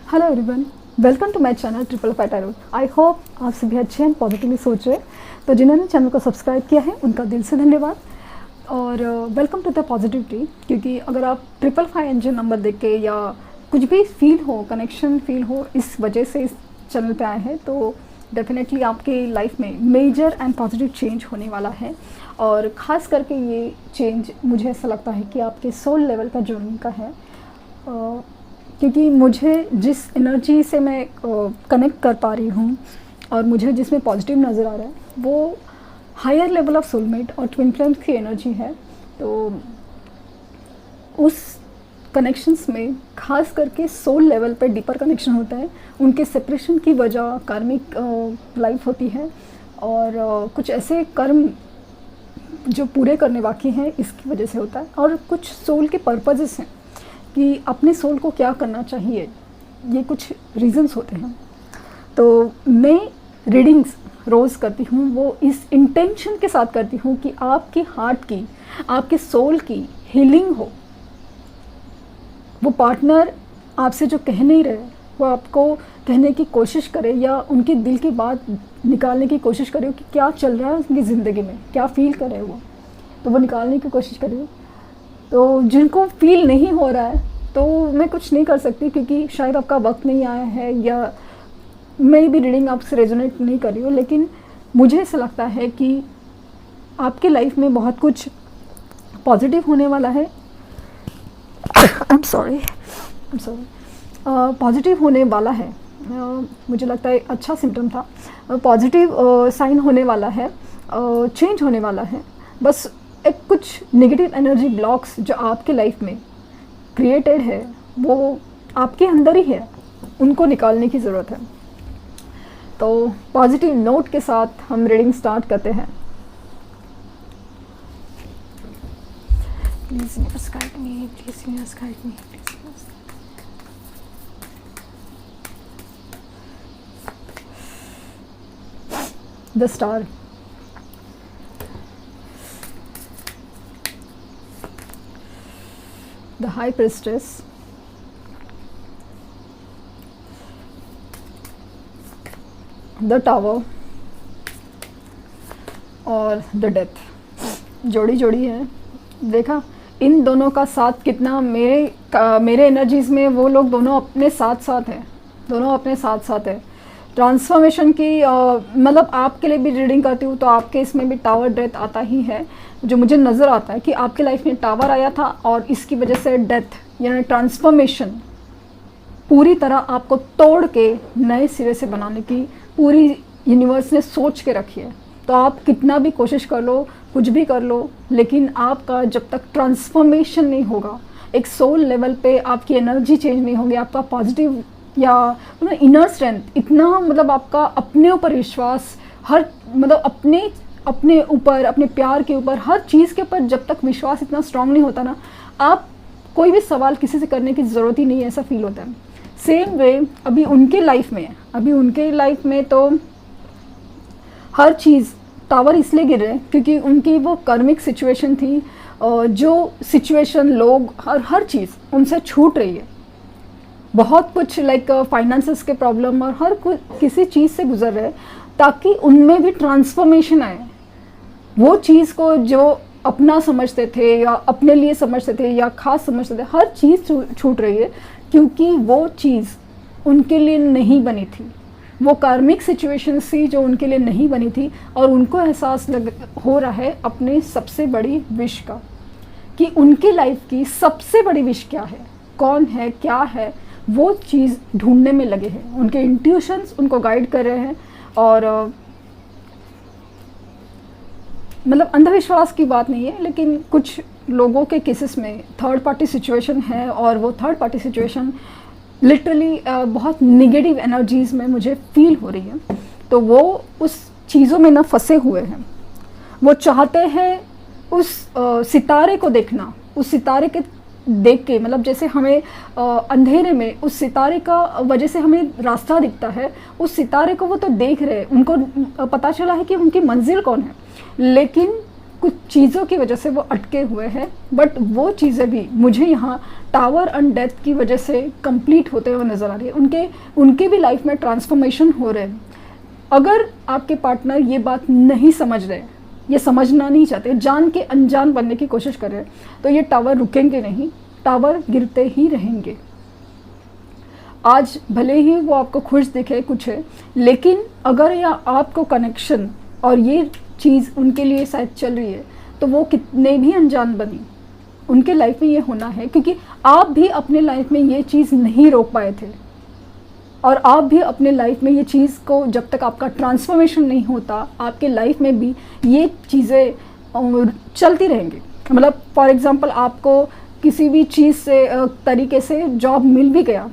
Hello everyone, welcome to my channel triple five tarot. I hope आप सभी अच्छे हैं, पॉजिटिवली सोच रहे हैं। तो जिन्होंने चैनल को सब्सक्राइब किया है उनका दिल से धन्यवाद और वेलकम टू द पॉजिटिविटी। क्योंकि अगर आप ट्रिपल फाइव इंजन नंबर देख के या कुछ भी फील हो, कनेक्शन फील हो, इस वजह से इस चैनल पे आए हैं तो डेफिनेटली आपके लाइफ में मेजर एंड पॉजिटिव चेंज होने वाला है। और ख़ास करके ये चेंज मुझे ऐसा लगता है कि आपके सोल लेवल का जर्नी का है, क्योंकि मुझे जिस एनर्जी से मैं कनेक्ट कर पा रही हूँ और मुझे जिसमें पॉजिटिव नज़र आ रहा है वो हायर लेवल ऑफ सोलमेट और ट्विन फ्लेम की एनर्जी है। तो उस कनेक्शंस में ख़ास करके सोल लेवल पे डीपर कनेक्शन होता है। उनके सेपरेशन की वजह कार्मिक लाइफ होती है और कुछ ऐसे कर्म जो पूरे करने बाकी हैं इसकी वजह से होता है। और कुछ सोल के पर्पजेस हैं कि अपने सोल को क्या करना चाहिए, ये कुछ रीजंस होते हैं। तो मैं रीडिंग्स रोज़ करती हूँ, वो इस इंटेंशन के साथ करती हूँ कि आपकी हार्ट की, आपके सोल की हीलिंग हो। वो पार्टनर आपसे जो कह नहीं रहे वो आपको कहने की कोशिश करे या उनके दिल की बात निकालने की कोशिश करे कि क्या चल रहा है उनकी ज़िंदगी में, क्या फील करे वो, तो वो निकालने की कोशिश करे। तो जिनको फील नहीं हो रहा है तो मैं कुछ नहीं कर सकती, क्योंकि शायद आपका वक्त नहीं आया है या मैं भी रीडिंग आपसे रेजोनेट नहीं कर रही हूँ। लेकिन मुझे ऐसा लगता है कि आपके लाइफ में बहुत कुछ पॉजिटिव होने वाला है। आई एम सॉरी पॉजिटिव होने वाला है। मुझे लगता है अच्छा सिम्टम था। पॉजिटिव साइन होने वाला है, चेंज होने वाला है। बस एक कुछ नेगेटिव एनर्जी ब्लॉक्स जो आपके लाइफ में क्रिएटेड है वो आपके अंदर ही है, उनको निकालने की ज़रूरत है। तो पॉजिटिव नोट के साथ हम रीडिंग स्टार्ट करते हैं। Please universe guide me, please universe guide me, please universe. The star, the high priestess, the tower और the death। जोड़ी जोड़ी है। देखा इन दोनों का साथ कितना मेरे एनर्जीज़ में, वो लोग दोनों अपने साथ साथ हैं, दोनों अपने साथ साथ है। ट्रांसफॉर्मेशन की मतलब आपके लिए भी रीडिंग करती हूँ तो आपके इसमें भी टावर डेथ आता ही है। जो मुझे नज़र आता है कि आपके लाइफ में टावर आया था और इसकी वजह से डेथ यानी ट्रांसफॉर्मेशन पूरी तरह आपको तोड़ के नए सिरे से बनाने की पूरी यूनिवर्स ने सोच के रखी है। तो आप कितना भी कोशिश कर लो, कुछ भी कर लो, लेकिन आपका जब तक ट्रांसफॉर्मेशन नहीं होगा, एक सोल लेवल पे आपकी एनर्जी चेंज नहीं होगी, आपका पॉजिटिव या इनर स्ट्रेंथ इतना, मतलब आपका अपने ऊपर विश्वास, हर मतलब अपने ऊपर, अपने प्यार के ऊपर, हर चीज़ के ऊपर जब तक विश्वास इतना स्ट्रांग नहीं होता ना, आप कोई भी सवाल किसी से करने की ज़रूरत ही नहीं है, ऐसा फील होता है। सेम वे अभी उनके लाइफ में तो हर चीज़ टावर इसलिए गिर रहे हैं क्योंकि उनकी वो कर्मिक सिचुएशन थी, जो सिचुएशन, लोग, हर चीज़ उनसे छूट रही है। बहुत कुछ लाइक फाइनेंसेस के प्रॉब्लम और हर किसी चीज़ से गुजर रहे हैं ताकि उनमें भी ट्रांसफॉर्मेशन आए। वो चीज़ को जो अपना समझते थे या अपने लिए समझते थे या ख़ास समझते थे, हर चीज़ छूट रही है क्योंकि वो चीज़ उनके लिए नहीं बनी थी। वो कार्मिक सिचुएशन थी जो उनके लिए नहीं बनी थी और उनको एहसास हो रहा है अपने सबसे बड़ी विश का, कि उनकी लाइफ की सबसे बड़ी विश क्या है, कौन है, क्या है, वो चीज़ ढूंढने में लगे हैं। उनके इंट्यूशंस उनको गाइड कर रहे हैं और मतलब अंधविश्वास की बात नहीं है, लेकिन कुछ लोगों के केसेस में थर्ड पार्टी सिचुएशन है और वो थर्ड पार्टी सिचुएशन लिटरली बहुत निगेटिव एनर्जीज़ में मुझे फील हो रही है। तो वो उस चीज़ों में ना फंसे हुए हैं। वो चाहते हैं उस सितारे को देखना, उस सितारे के देख के, मतलब जैसे हमें अंधेरे में उस सितारे का वजह से हमें रास्ता दिखता है, उस सितारे को वो तो देख रहे हैं, उनको पता चला है कि उनकी मंजिल कौन है, लेकिन कुछ चीज़ों की वजह से वो अटके हुए हैं, बट वो चीज़ें भी मुझे यहाँ टावर एंड डेथ की वजह से कंप्लीट होते हुए नज़र आ रही है। उनके भी लाइफ में ट्रांसफॉर्मेशन हो रहे हैं। अगर आपके पार्टनर ये बात नहीं समझ रहे, ये समझना नहीं चाहते, जान के अनजान बनने की कोशिश कर रहे हैं, तो ये टावर रुकेंगे नहीं, टावर गिरते ही रहेंगे। आज भले ही वो आपको खुश दिखे कुछ है, लेकिन अगर या आपको कनेक्शन और ये चीज़ उनके लिए शायद चल रही है, तो वो कितने भी अनजान बनी, उनके लाइफ में ये होना है, क्योंकि आप भी अपने लाइफ में ये चीज़ नहीं रोक पाए थे, और आप भी अपने लाइफ में ये चीज़ को, जब तक आपका ट्रांसफॉर्मेशन नहीं होता, आपके लाइफ में भी ये चीज़ें चलती रहेंगी। मतलब फॉर एग्ज़ाम्पल, आपको किसी भी चीज़ से तरीके से जॉब मिल भी गया,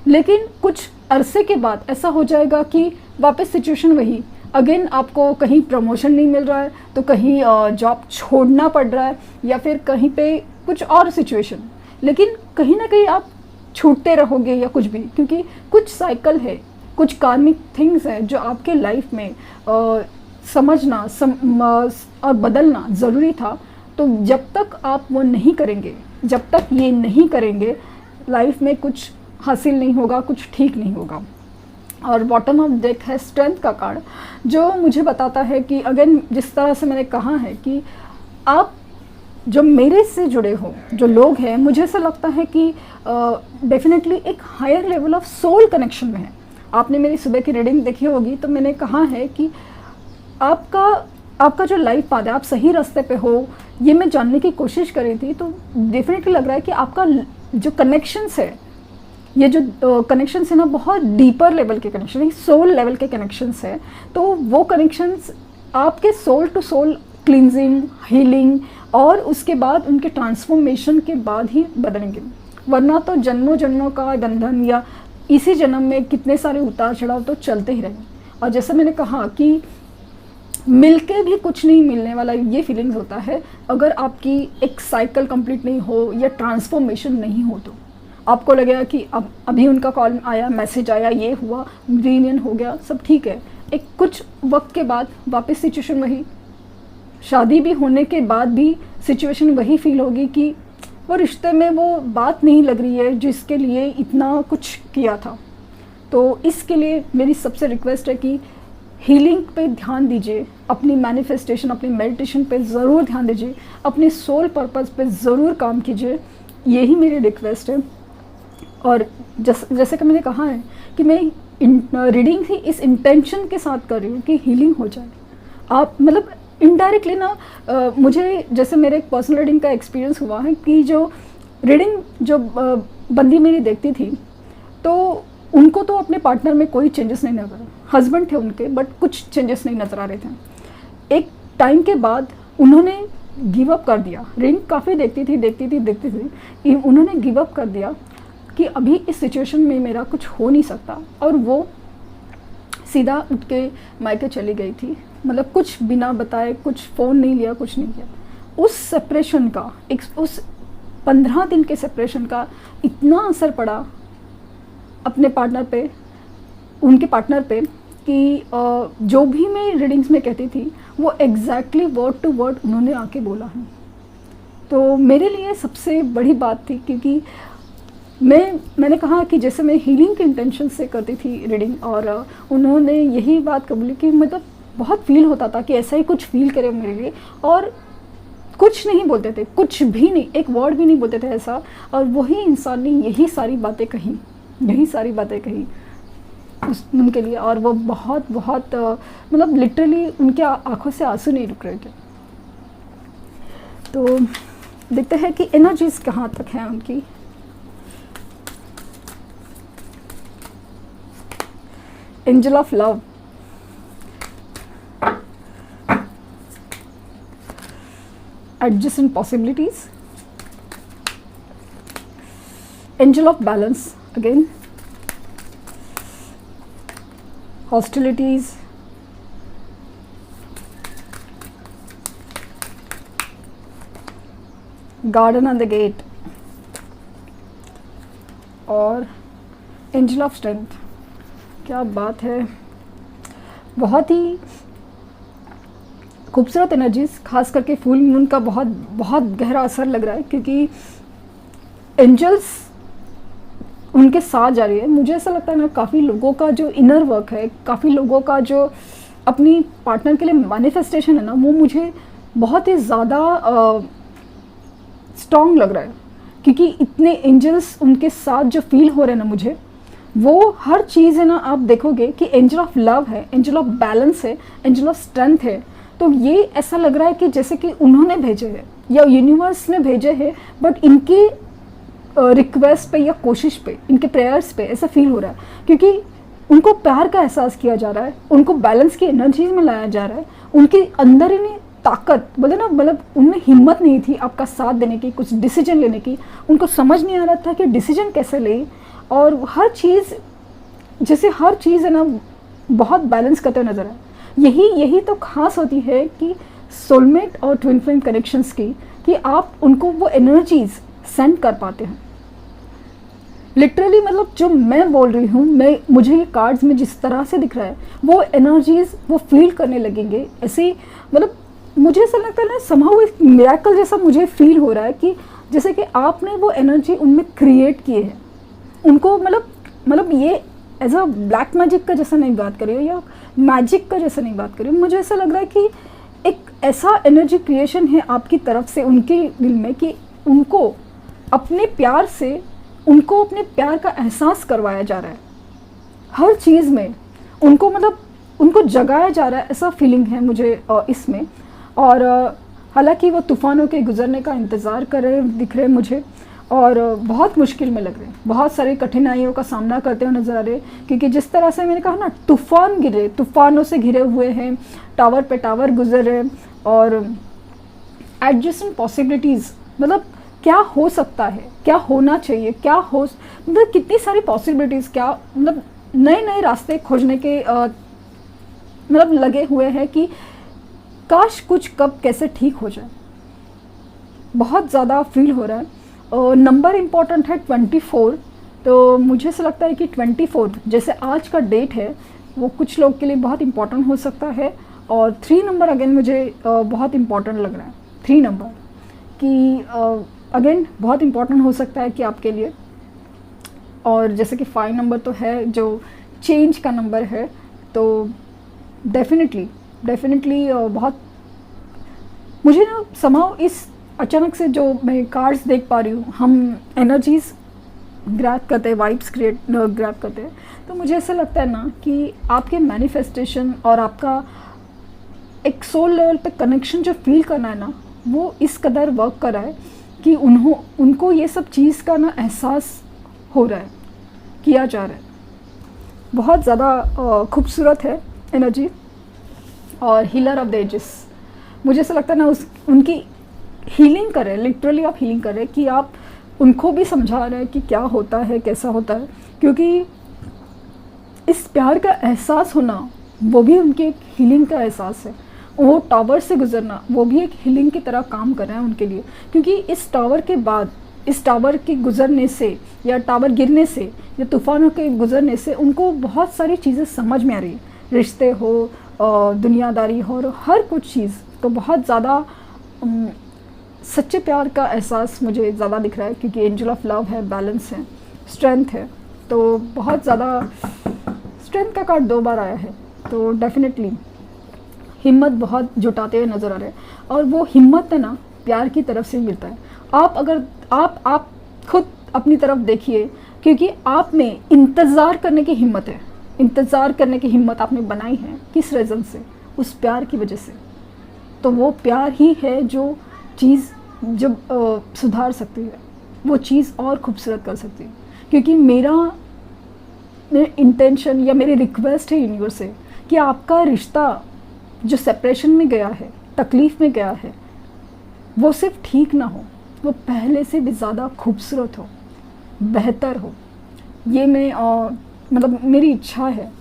लेकिन कुछ अरसे के बाद ऐसा हो जाएगा कि वापस सिचुएशन वही, अगेन आपको कहीं प्रमोशन नहीं मिल रहा है, तो कहीं जॉब छोड़ना पड़ रहा है, या फिर कहीं पे कुछ और सिचुएशन, लेकिन कहीं ना कहीं आप छूटते रहोगे या कुछ भी, क्योंकि कुछ साइकिल है, कुछ कार्मिक थिंग्स हैं जो आपके लाइफ में समझना और बदलना ज़रूरी था। तो जब तक आप वो नहीं करेंगे, जब तक ये नहीं करेंगे, लाइफ में कुछ हासिल नहीं होगा, कुछ ठीक नहीं होगा। और बॉटम ऑफ डेक है स्ट्रेंथ का कार्ड, जो मुझे बताता है कि अगेन जिस तरह से मैंने कहा है कि आप जो मेरे से जुड़े हो जो लोग हैं, मुझे ऐसा लगता है कि डेफिनेटली एक higher level of soul connection में है। आपने मेरी सुबह की रीडिंग देखी होगी, तो मैंने कहा है कि आपका जो लाइफ पाथ है, आप सही रास्ते पे हो, ये मैं जानने की कोशिश करी थी। तो डेफिनेटली लग रहा है कि आपका जो कनेक्शंस है, ये जो कनेक्शंस है ना, बहुत डीपर लेवल के कनेक्शन है, सोल लेवल के कनेक्शंस है। तो वो कनेक्शंस आपके soul to soul cleansing, healing, और उसके बाद उनके ट्रांसफॉर्मेशन के बाद ही बदलेंगे, वरना तो जन्मों जन्मों का बंधन या इसी जन्म में कितने सारे उतार चढ़ाव तो चलते ही रहेंगे। और जैसे मैंने कहा कि मिलके भी कुछ नहीं मिलने वाला, ये फीलिंग्स होता है अगर आपकी एक साइकिल कंप्लीट नहीं हो या ट्रांसफॉर्मेशन नहीं हो। तो आपको लगेगा कि अब अभी उनका कॉल आया, मैसेज आया, ये हुआ, रीयूनियन हो गया, सब ठीक है, एक कुछ वक्त के बाद वापस सिचुएशन वही, शादी भी होने के बाद भी सिचुएशन वही फील होगी कि वो रिश्ते में वो बात नहीं लग रही है जिसके लिए इतना कुछ किया था। तो इसके लिए मेरी सबसे रिक्वेस्ट है कि हीलिंग पे ध्यान दीजिए, अपनी मैनिफेस्टेशन, अपनी मेडिटेशन पे ज़रूर ध्यान दीजिए, अपने सोल पर्पस पे ज़रूर काम कीजिए, यही मेरी रिक्वेस्ट है। और जैसे कि मैंने कहा है कि मैं रीडिंग ही इस इंटेंशन के साथ कर रही हूँ कि हीलिंग हो जाए। आप मतलब इनडायरेक्टली ना, मुझे जैसे मेरे एक पर्सनल रीडिंग का एक्सपीरियंस हुआ है कि जो रीडिंग जो बंदी मेरी देखती थी, तो उनको तो अपने पार्टनर में कोई चेंजेस नहीं नजर, हस्बैंड थे उनके, बट कुछ चेंजेस नहीं नज़र आ रहे थे। एक टाइम के बाद उन्होंने गिव अप कर दिया। रीडिंग काफ़ी देखती थी, उन्होंने गिव अप कर दिया कि अभी इस सिचुएशन में मेरा कुछ हो नहीं सकता, और वो सीधा उठ के मायके चली गई थी। मतलब कुछ बिना बताए, कुछ फ़ोन नहीं लिया, कुछ नहीं किया। उस सेपरेशन का, उस 15 दिन के सेपरेशन का इतना असर पड़ा अपने पार्टनर पे, उनके पार्टनर पे, कि जो भी मैं रीडिंग्स में कहती थी वो एग्जैक्टली वर्ड टू वर्ड उन्होंने आके बोला है। तो मेरे लिए सबसे बड़ी बात थी, क्योंकि मैंने कहा कि जैसे मैं हीलिंग के इंटेंशन से करती थी रीडिंग, और उन्होंने यही बात कबूली कि मतलब बहुत फील होता था कि ऐसा ही कुछ फील करे मेरे लिए, और कुछ नहीं बोलते थे, कुछ भी नहीं, एक वर्ड भी नहीं बोलते थे ऐसा। और वही इंसान ने यही सारी बातें कही उनके लिए, और वो बहुत मतलब लिटरली उनके आंखों से आंसू नहीं रुक रहे थे। तो देखते हैं कि एनर्जीज कहाँ तक है उनकी। Angel of love, adjacent possibilities, angel of balance again, hostilities, garden on the gate, और एंजल ऑफ स्ट्रेंथ। क्या बात है, बहुत ही खूबसूरत एनर्जीज, खास करके फुल मून का बहुत बहुत गहरा असर लग रहा है, क्योंकि एंजल्स उनके साथ जा रही है। मुझे ऐसा लगता है ना, काफ़ी लोगों का जो इनर वर्क है, काफ़ी लोगों का जो अपनी पार्टनर के लिए मैनिफेस्टेशन है ना, वो मुझे बहुत ही ज़्यादा स्ट्रॉन्ग लग रहा है, क्योंकि इतने एंजल्स उनके साथ जो फील हो रहे हैं ना मुझे, वो हर चीज़ है ना, आप देखोगे कि एंजल ऑफ लव है, एंजल ऑफ बैलेंस है, एंजल ऑफ स्ट्रेंथ है। तो ये ऐसा लग रहा है कि जैसे कि उन्होंने भेजे हैं या यूनिवर्स ने भेजे हैं, बट इनकी रिक्वेस्ट पे या कोशिश पे, इनके प्रेयर्स पे ऐसा फील हो रहा है, क्योंकि उनको प्यार का एहसास किया जा रहा है, उनको बैलेंस की एनर्जीज में लाया जा रहा है, उनके अंदर इन्हें ताकत, बोले ना, मतलब उनमें हिम्मत नहीं थी आपका साथ देने की, कुछ डिसीजन लेने की। उनको समझ नहीं आ रहा था कि डिसीजन कैसे ले, और हर चीज़, जैसे हर चीज़ है ना बहुत बैलेंस करते हुए नजर आए। यही तो खास होती है कि सोलमेट और ट्विन फ्लेम कनेक्शंस की, कि आप उनको वो एनर्जीज सेंड कर पाते हैं। लिटरली मतलब जो मैं बोल रही हूँ, मुझे ये कार्ड्स में जिस तरह से दिख रहा है, वो एनर्जीज वो फील करने लगेंगे ऐसे। मतलब मुझे ऐसा लगता है ना, समहाउ एक मिरेकल जैसा मुझे फील हो रहा है, कि जैसे कि आपने वो एनर्जी उनमें क्रिएट किए है। उनको मतलब ये एज अ ब्लैक मैजिक का जैसा नहीं बात कर रही हो, या मैजिक का जैसा नहीं बात कर रही हो। मुझे ऐसा लग रहा है कि एक ऐसा एनर्जी क्रिएशन है आपकी तरफ से उनके दिल में, कि उनको अपने प्यार से, उनको अपने प्यार का एहसास करवाया जा रहा है हर चीज़ में। उनको मतलब उनको जगाया जा रहा है, ऐसा फीलिंग है मुझे इसमें। और हालांकि वो तूफ़ानों के गुजरने का इंतज़ार कर रहे दिख रहे मुझे, और बहुत मुश्किल में लग रहे हैं, बहुत सारी कठिनाइयों का सामना करते हुए नजर आ रहे हैं, क्योंकि जिस तरह से मैंने कहा ना, तूफ़ान गिरे, तूफ़ानों से घिरे हुए हैं, टावर पे टावर गुजर रहे हैं, और एडजस्टिंग पॉसिबिलिटीज़, मतलब क्या हो सकता है, क्या होना चाहिए, क्या हो, मतलब कितनी सारी पॉसिबिलिटीज़, क्या मतलब नए नए रास्ते खोजने के मतलब लगे हुए हैं, कि काश कुछ कब कैसे ठीक हो जाए। बहुत ज़्यादा फील हो रहा है। नंबर इम्पॉर्टेंट है 24, तो मुझे ऐसा लगता है कि 24 जैसे आज का डेट है, वो कुछ लोग के लिए बहुत इम्पॉर्टेंट हो सकता है। और 3 नंबर अगेन मुझे बहुत इम्पॉर्टेंट लग रहा है। 3 नंबर कि अगेन बहुत इम्पॉर्टेंट हो सकता है कि आपके लिए। और जैसे कि 5 नंबर तो है, जो चेंज का नंबर है, तो डेफिनेटली बहुत मुझे ना समाव इस अचानक से जो मैं कार्ड्स देख पा रही हूँ, हम एनर्जीज ग्रैब करते हैं, वाइब्स ग्रैब करते हैं, तो मुझे ऐसा लगता है ना कि आपके मैनिफेस्टेशन और आपका एक सोल लेवल पे कनेक्शन जो फील करना है ना, वो इस कदर वर्क कर रहा है कि उनको ये सब चीज़ का ना एहसास हो रहा है, किया जा रहा है। बहुत ज़्यादा खूबसूरत है एनर्जी। और हीलर ऑफ द एजेस, मुझे ऐसा लगता है ना, उनकी हीलिंग कर रहे हैं, लिटरली आप हीलिंग कर रहे हैं, कि आप उनको भी समझा रहे हैं कि क्या होता है, कैसा होता है, क्योंकि इस प्यार का एहसास होना वो भी उनकी एक हीलिंग का एहसास है। वो टावर से गुजरना वो भी एक हीलिंग की तरह काम कर रहा है उनके लिए, क्योंकि इस टावर के बाद, इस टावर के गुजरने से या टावर गिरने से या तूफ़ानों के गुजरने से उनको बहुत सारी चीज़ें समझ में आ रही है, रिश्ते हो, दुनियादारी हो, और हर कुछ चीज़। तो बहुत ज़्यादा सच्चे प्यार का एहसास मुझे ज़्यादा दिख रहा है, क्योंकि एंजल ऑफ लव है, बैलेंस है, स्ट्रेंथ है। तो बहुत ज़्यादा स्ट्रेंथ का कार्ड 2 बार आया है, तो डेफिनेटली हिम्मत बहुत जुटाते हुए नज़र आ रहे हैं। और वो हिम्मत है ना, प्यार की तरफ से मिलता है। आप खुद अपनी तरफ देखिए, क्योंकि आप में इंतज़ार करने की हिम्मत है, इंतज़ार करने की हिम्मत आपने बनाई है। किस रीज़न से? उस प्यार की वजह से। तो वो प्यार ही है जो चीज़ जब सुधार सकती है, वो चीज़ और खूबसूरत कर सकती है। क्योंकि मेरा इंटेंशन या मेरी रिक्वेस्ट है यूनिवर्स से, कि आपका रिश्ता जो सेपरेशन में गया है, तकलीफ़ में गया है, वो सिर्फ ठीक ना हो, वो पहले से भी ज़्यादा खूबसूरत हो, बेहतर हो। ये मैं मतलब मेरी इच्छा है।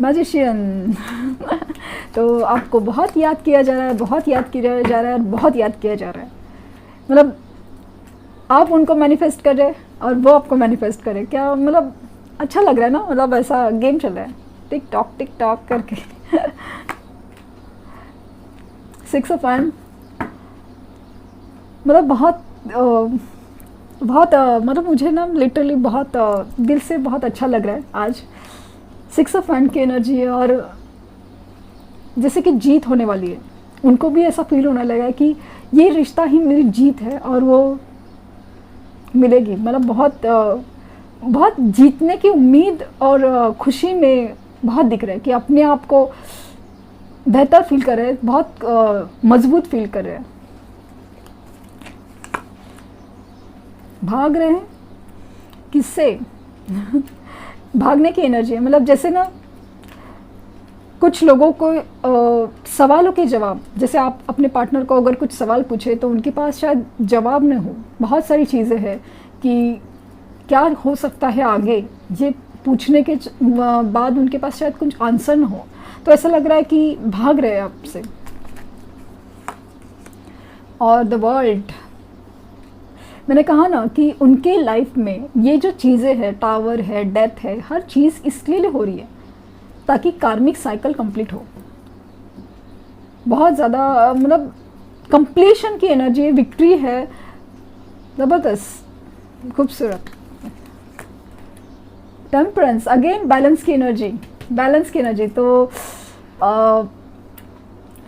मैजिशियन तो आपको बहुत याद किया जा रहा है, बहुत याद किया जा रहा है, और बहुत याद किया जा रहा है। मतलब आप उनको मैनिफेस्ट कर रहे हैं और वो आपको मैनिफेस्ट करे। क्या मतलब अच्छा लग रहा है ना, मतलब ऐसा गेम चल रहा है टिक टॉक करके। 6 ऑफ हैंड मतलब बहुत मतलब मुझे ना लिटरली बहुत दिल से बहुत अच्छा लग रहा है आज। 6 ऑफ हैंड की एनर्जी है और जैसे कि जीत होने वाली है, उनको भी ऐसा फील होने लगा है कि ये रिश्ता ही मेरी जीत है और वो मिलेगी। मतलब बहुत जीतने की उम्मीद और खुशी में बहुत दिख रहा है कि अपने आप को बेहतर फील कर रहे हैं, बहुत मजबूत फील कर रहे हैं। भाग रहे हैं किससे? भागने की एनर्जी है। मतलब जैसे ना कुछ लोगों को सवालों के जवाब, जैसे आप अपने पार्टनर को अगर कुछ सवाल पूछे तो उनके पास शायद जवाब न हो। बहुत सारी चीज़ें हैं कि क्या हो सकता है आगे, ये पूछने के बाद उनके पास शायद कुछ आंसर न हो, तो ऐसा लग रहा है कि भाग रहे हैं आपसे। और द वर्ल्ड, मैंने कहा ना कि उनके लाइफ में ये जो चीज़ें हैं, टावर है, डेथ है, हर चीज़ इसलिए हो रही है ताकि कार्मिक साइकिल कंप्लीट हो। बहुत ज़्यादा मतलब कंप्लीशन की एनर्जी है, विक्ट्री है, ज़बरदस्त, खूबसूरत। टेम्परेंस, अगेन बैलेंस की एनर्जी। तो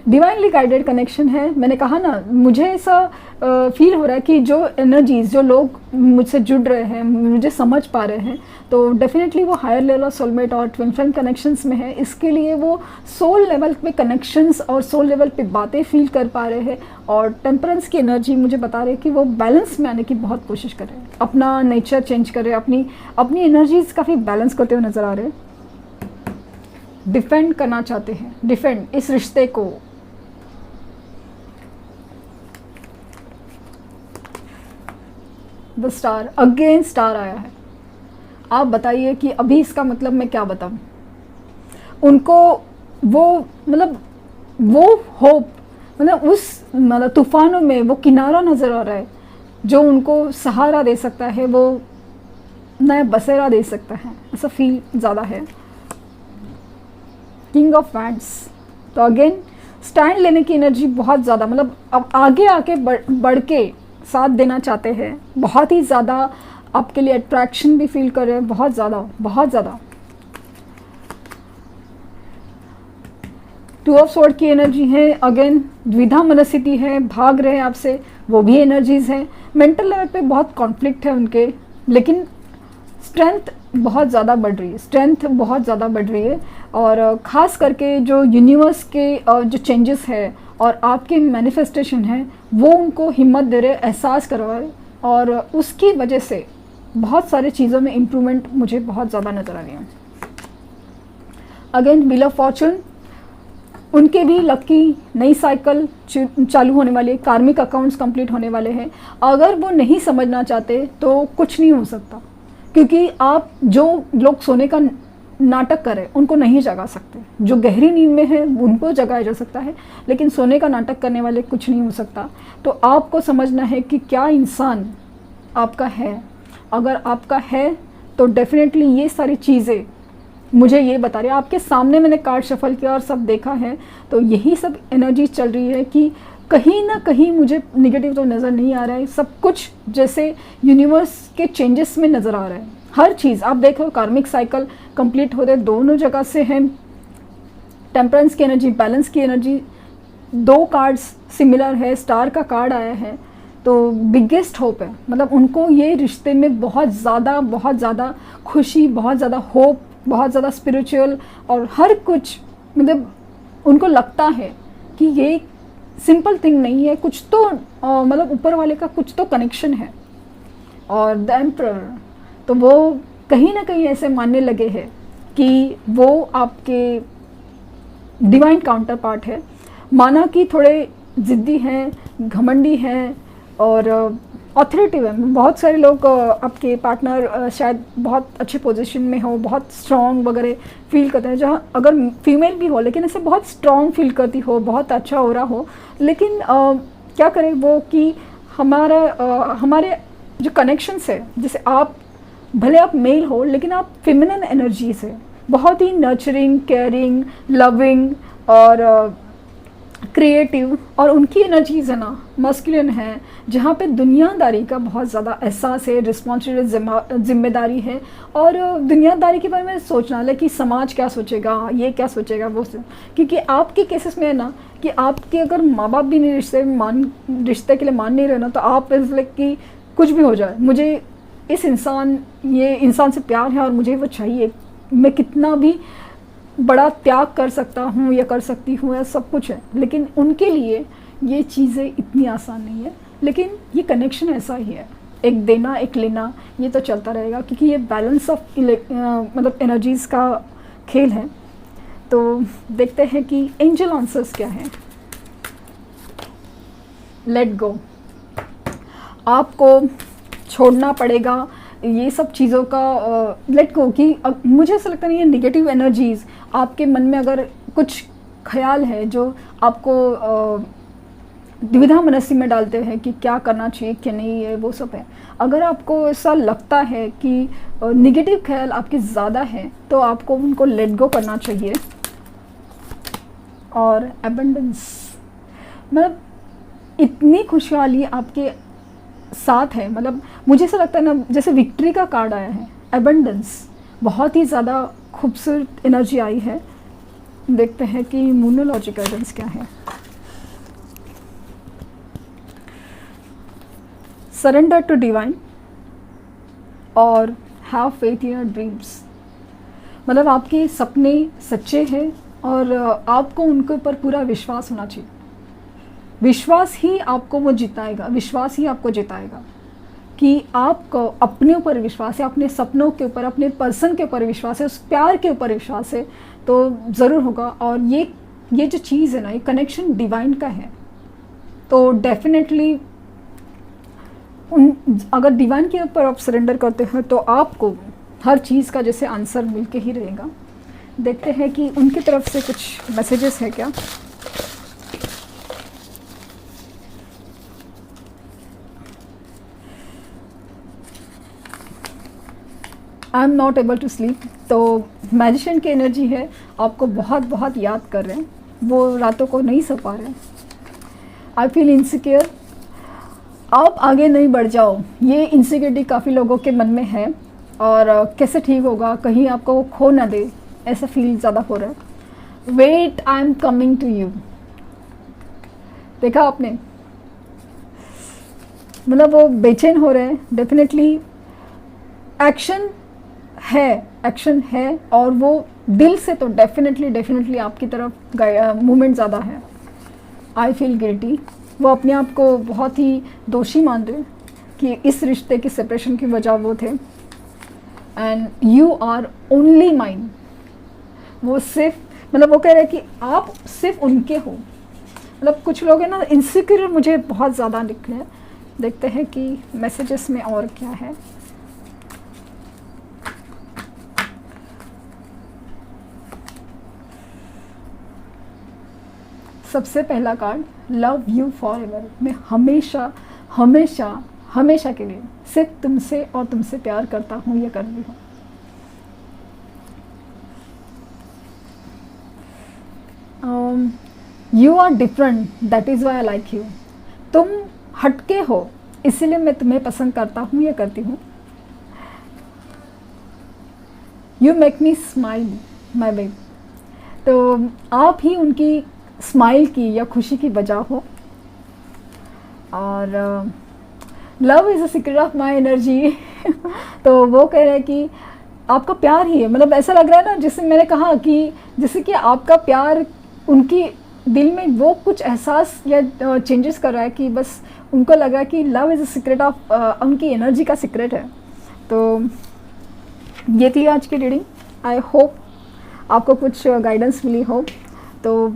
डिवाइनली गाइडेड कनेक्शन है। मैंने कहा ना, मुझे ऐसा फील हो रहा है कि जो एनर्जीज, जो लोग मुझसे जुड़ रहे हैं, मुझे समझ पा रहे हैं, तो डेफिनेटली वो हायर लेवल ऑफ सोलमेट और ट्विन फ्लेम कनेक्शंस में है। इसके लिए वो सोल लेवल पे कनेक्शंस और सोल लेवल पे बातें फील कर पा रहे हैं। और टेम्परेंस की एनर्जी मुझे बता रही है कि वो बैलेंस में आने की बहुत कोशिश कर रहे हैं, अपना नेचर चेंज कर रहे हैं, अपनी एनर्जीज काफ़ी बैलेंस करते हुए नज़र आ रहे हैं। डिफेंड करना चाहते हैं, डिफेंड इस रिश्ते को। द स्टार, अगेन स्टार आया है। आप बताइए कि अभी इसका मतलब मैं क्या बताऊं। उनको वो होप, मतलब उस मतलब तूफानों में वो किनारा नज़र आ रहा है जो उनको सहारा दे सकता है, वो नया बसेरा दे सकता है, ऐसा फील ज़्यादा है। किंग ऑफ वैंड्स, तो अगेन स्टैंड लेने की एनर्जी बहुत ज़्यादा, मतलब अब आगे आके बढ़ के साथ देना चाहते हैं। बहुत ही ज़्यादा आपके लिए अट्रैक्शन भी फील कर रहे हैं, बहुत ज़्यादा। 2 ऑफ स्वॉर्ड की एनर्जी है। अगेन द्विधा मनस्थिति है, भाग रहे हैं आपसे, वो भी एनर्जीज हैं। मेंटल लेवल पे बहुत कॉन्फ्लिक्ट है उनके, लेकिन स्ट्रेंथ बहुत ज़्यादा बढ़ रही है। और ख़ास करके जो यूनिवर्स के जो चेंजेस है और आपके मैनिफेस्टेशन है, वो उनको हिम्मत दे रहे, एहसास करवा रहे, और उसकी वजह से बहुत सारी चीज़ों में इम्प्रूवमेंट मुझे बहुत ज़्यादा नज़र आ रही है। अगेन व्हील ऑफ फॉर्चून, उनके भी लकी नई साइकिल चालू होने वाली है, कार्मिक अकाउंट्स कंप्लीट होने वाले हैं। अगर वो नहीं समझना चाहते तो कुछ नहीं हो सकता, क्योंकि आप जो लोग सोने का नाटक करें उनको नहीं जगा सकते। जो गहरी नींद में है उनको जगाया जा सकता है, लेकिन सोने का नाटक करने वाले कुछ नहीं हो सकता। तो आपको समझना है कि क्या इंसान आपका है। अगर आपका है तो डेफिनेटली ये सारी चीज़ें मुझे ये बता रही है। आपके सामने मैंने कार्ड शफल किया और सब देखा है, तो यही सब एनर्जी चल रही है कि कहीं ना कहीं मुझे निगेटिव तो नज़र नहीं आ रहा है। सब कुछ जैसे यूनिवर्स के चेंजेस में नज़र आ रहा है। हर चीज़ आप देखो, कार्मिक साइकिल कंप्लीट हो रहे, दोनों जगह से हैं। टेम्परेंस की एनर्जी, बैलेंस की एनर्जी, 2 कार्ड्स सिमिलर है, स्टार का कार्ड आया है, तो बिगेस्ट होप है। मतलब उनको ये रिश्ते में बहुत ज़्यादा खुशी, बहुत ज़्यादा होप, बहुत ज़्यादा स्पिरिचुअल और हर कुछ, मतलब उनको लगता है कि ये सिंपल थिंग नहीं है, कुछ तो मतलब ऊपर वाले का कुछ तो कनेक्शन है। और द एम्परर, तो वो कहीं ना कहीं ऐसे मानने लगे हैं कि वो आपके डिवाइन काउंटर पार्ट है। माना कि थोड़े ज़िद्दी हैं, घमंडी हैं और ऑथोरिटिव है। बहुत सारे लोग आपके पार्टनर शायद बहुत अच्छे पोजीशन में हो, बहुत स्ट्रॉन्ग वगैरह फील करते हैं, जहाँ अगर फीमेल भी हो लेकिन ऐसे बहुत स्ट्रॉन्ग फील करती हो, बहुत अच्छा हो रहा हो, लेकिन क्या करें वो कि हमारे जो कनेक्शंस है, जैसे आप भले आप मेल हो लेकिन आप फेमिनिन एनर्जी से, बहुत ही नर्चरिंग, केयरिंग, लविंग और क्रिएटिव, और उनकी एनर्जीज है ना मस्कुलिन है, जहाँ पे दुनियादारी का बहुत ज़्यादा एहसास है, रिस्पॉन्सिबिलिटी, जिम्मेदारी है, और दुनियादारी के बारे में सोचना है कि समाज क्या सोचेगा, ये क्या सोचेगा, वो क्योंकि आपके केसेस में है ना कि आपके अगर माँ बाप भी नहीं रिश्ते के लिए मान नहीं रहे ना, तो आप इस लाइक कि कुछ भी हो जाए, मुझे ये इंसान से प्यार है और मुझे वो चाहिए, मैं कितना भी बड़ा त्याग कर सकता हूँ या कर सकती हूँ, या सब कुछ है, लेकिन उनके लिए ये चीज़ें इतनी आसान नहीं है। लेकिन ये कनेक्शन ऐसा ही है, एक देना एक लेना, ये तो चलता रहेगा, क्योंकि ये बैलेंस ऑफ मतलब एनर्जीज़ का खेल है। तो देखते हैं कि एंजल आंसर्स क्या हैं। लेट गो, आपको छोड़ना पड़ेगा ये सब चीज़ों का, लेट गो कि मुझे ऐसा लगता नहीं है नेगेटिव एनर्जीज़ आपके मन में अगर कुछ ख्याल है जो आपको द्विधा मनस्सी में डालते हैं कि क्या करना चाहिए क्या नहीं है, वो सब है। अगर आपको ऐसा लगता है कि नेगेटिव ख्याल आपके ज़्यादा हैं तो आपको उनको लेट गो करना चाहिए। और एबंडेंस, मतलब इतनी खुशहाली आपके साथ है, मतलब मुझे ऐसा लगता है ना जैसे विक्ट्री का कार्ड आया है, एबंडेंस, बहुत ही ज़्यादा खूबसूरत एनर्जी आई है। देखते हैं कि मूनोलॉजी गाइडेंस क्या है। सरेंडर टू डिवाइन और have faith in your dreams, मतलब आपके सपने सच्चे हैं और आपको उनके ऊपर पूरा विश्वास होना चाहिए। विश्वास ही आपको वो जिताएगा, विश्वास ही आपको जिताएगा कि आपको अपने ऊपर विश्वास है, अपने सपनों के ऊपर, अपने पर्सन के ऊपर विश्वास है, उस प्यार के ऊपर विश्वास है, तो ज़रूर होगा। और ये जो चीज़ है ना, ये कनेक्शन डिवाइन का है, तो डेफिनेटली अगर डिवाइन के ऊपर आप सरेंडर करते हैं तो आपको हर चीज़ का जैसे आंसर मिलके ही रहेगा। देखते हैं कि उनकी तरफ से कुछ मैसेजेस है क्या। I am not able to sleep, तो मैजिशियन की एनर्जी है, आपको बहुत बहुत याद कर रहे हैं, वो रातों को नहीं सो पा रहे हैं। आई फील इनसिक्योर, आप आगे नहीं बढ़ जाओ, ये इनसिक्योरिटी काफ़ी लोगों के मन में है, और कैसे ठीक होगा, कहीं आपको वो खो ना दे, ऐसा फील ज़्यादा हो रहा है। Wait, I am coming to you, देखा आपने, मतलब वो बेचैन हो रहे हैं। डेफिनेटली एक्शन है और वो दिल से तो डेफिनेटली आपकी तरफ मूवमेंट ज़्यादा है। आई फील गिल्टी, वो अपने आप को बहुत ही दोषी मान रहे कि इस रिश्ते की सेपरेशन की वजह वो थे। And you are only mine, वो सिर्फ, मतलब वो कह रहे हैं कि आप सिर्फ उनके हो। मतलब कुछ लोग हैं ना इनसिक्योर, मुझे बहुत ज़्यादा दिख रहे हैं। देखते हैं कि मैसेजेस में और क्या है। सबसे पहला card, love you for ever, मैं हमेशा हमेशा हमेशा के लिए सिर्फ तुमसे और तुमसे प्यार करता हूँ या कर रही हूँ। You are different, that is why I like you, तुम हटके हो इसीलिए मैं तुम्हें पसंद करता हूँ या करती हूँ। You make me smile my babe, तो आप ही उनकी स्माइल की या खुशी की वजह हो। और love is a secret of my energy, तो वो कह रहे हैं कि आपका प्यार ही है, मतलब ऐसा लग रहा है ना जैसे मैंने कहा कि जैसे कि आपका प्यार उनकी दिल में वो कुछ एहसास या चेंजेस कर रहा है कि बस उनको लग रहा है कि love is a secret of, उनकी एनर्जी का सीक्रेट है। तो ये थी आज की रीडिंग। आई होप आपको कुछ गाइडेंस मिली हो, तो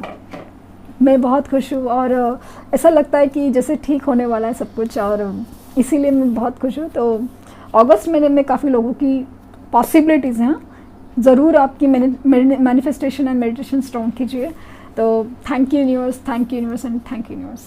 मैं बहुत खुश हूँ और ऐसा लगता है कि जैसे ठीक होने वाला है सब कुछ, और इसीलिए मैं बहुत खुश हूँ। तो अगस्त महीने में काफ़ी लोगों की पॉसिबिलिटीज़ हैं, ज़रूर आपकी मैनिफेस्टेशन एंड मेडिटेशन स्ट्रॉन्ग कीजिए। तो thank you universe and thank you universe.